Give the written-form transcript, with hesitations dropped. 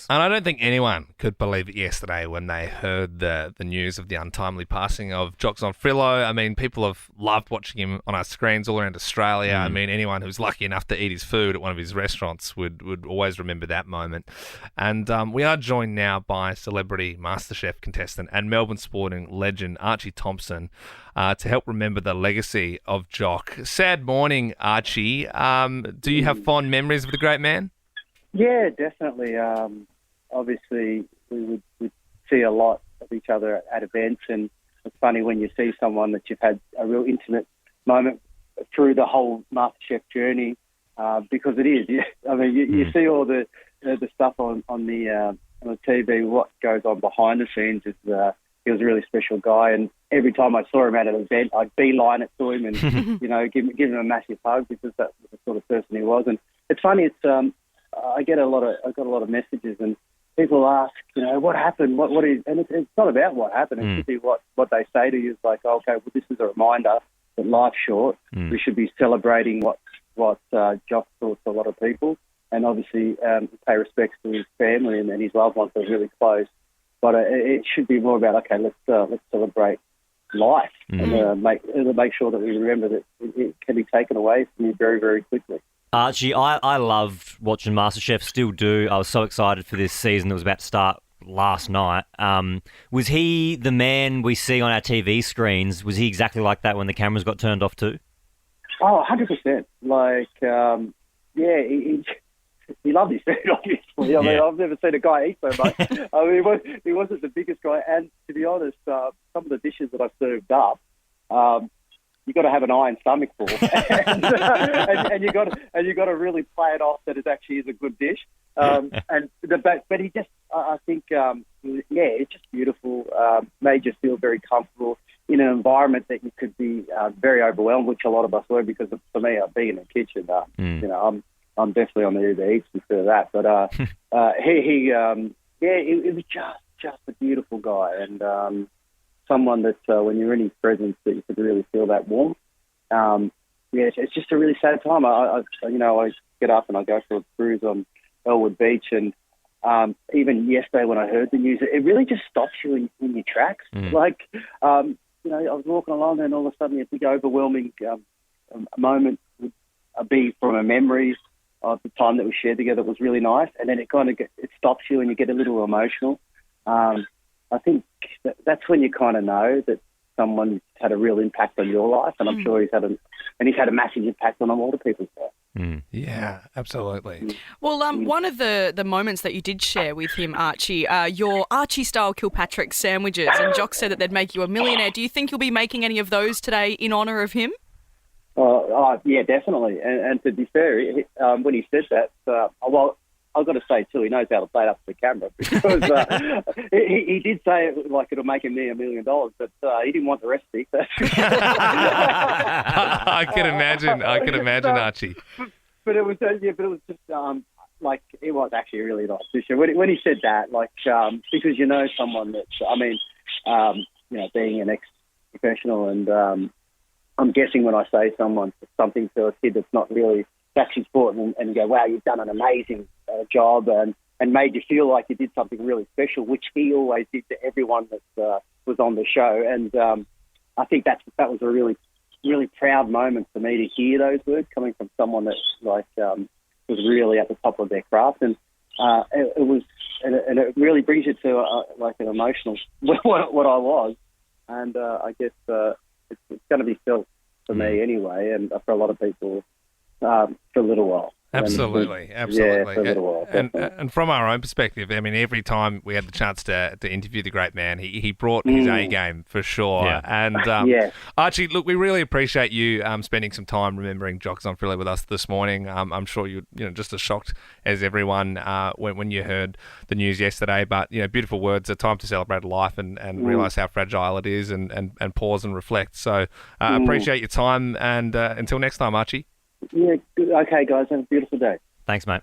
Congrats. And I don't think anyone could believe it yesterday when they heard the news of the untimely passing of Jock Zonfrillo. I mean, people have loved watching him on our screens all around Australia. I mean, anyone who's lucky enough to eat his food at one of his restaurants would always remember that moment. And we are joined now by Celebrity Masterchef contestant and Melbourne sporting legend Archie Thompson to help remember the legacy of Jock. Sad morning, Archie. Do you have fond memories of the great man? Yeah, definitely. Obviously, we would see a lot of each other at events, and it's funny when you see someone that you've had a real intimate moment through the whole MasterChef journey, because it is. I mean, you see all the stuff on the TV. What goes on behind the scenes is he was a really special guy, and every time I saw him at an event, I'd beeline it to him and give him a massive hug because that's the sort of person he was. And it's funny. I got a lot of messages, and people ask, what happened? What is? And it's not about what happened. It should be what they say to you. It's like, okay, well, this is a reminder that life's short. We should be celebrating what Jock taught to a lot of people, and obviously pay respects to his family and his loved ones that are really close. But it should be more about, okay, let's celebrate life and make sure that we remember that it can be taken away from you very, very quickly. Archie, I loved watching MasterChef, still do. I was so excited for this season that was about to start last night. Was he the man we see on our TV screens? Was he exactly like that when the cameras got turned off too? Oh, 100%. Like, he loved his food, obviously. I mean, I've never seen a guy eat so much. I mean, he wasn't the biggest guy. And to be honest, some of the dishes that I served up, you've got to have an iron stomach for, and you got to really play it off that it actually is a good dish. But he just, I think, it's just beautiful. Made you feel very comfortable in an environment that you could be very overwhelmed, which a lot of us were, because for me, being in the kitchen, I'm definitely on the Uber Eats instead of that. But it was just a beautiful guy, and someone that when you're in his presence that you could really feel that warmth. It's just a really sad time. I get up and I go for a cruise on Elwood Beach, and even yesterday when I heard the news, it really just stops you in your tracks. Like, I was walking along and all of a sudden a big overwhelming moment would be from a memory of the time that we shared together. It was really nice, and then it stops you and you get a little emotional. I think that's when you kind of know that someone's had a real impact on your life, and I'm sure he's had a massive impact on a lot of people's life. Yeah, absolutely. Well, one of the moments that you did share with him, Archie, your Archie-style Kilpatrick sandwiches, and Jock said that they'd make you a millionaire. Do you think you'll be making any of those today in honour of him? Yeah, definitely. And to be fair, when he said that, I've got to say too, he knows how to play it up to the camera, because he did say it like it'll make him $1 million, but he didn't want the recipe. I can imagine, Archie. But it was just it was actually a really nice dish. When he said that, because someone that's, being an ex-professional, and I'm guessing when I say something to a kid that's not really actually sport, and go, wow, you've done an amazing job, and made you feel like you did something really special, which he always did to everyone that was on the show. And I think that was a really, really proud moment for me to hear those words coming from someone that was really at the top of their craft. And it really brings you to an emotional what I was, and I guess it's going to be felt for me anyway, and for a lot of people for a little while. Absolutely. Yeah, for a little while. And from our own perspective, I mean, every time we had the chance to interview the great man, he brought his A game for sure. Yeah. And Archie, look, we really appreciate you spending some time remembering Jock Zonfrillo with us this morning. I'm sure you're just as shocked as everyone when you heard the news yesterday. But beautiful words. A time to celebrate life and realise how fragile it is, and pause and reflect. So appreciate your time, and until next time, Archie. Yeah, okay, guys. Have a beautiful day. Thanks, mate.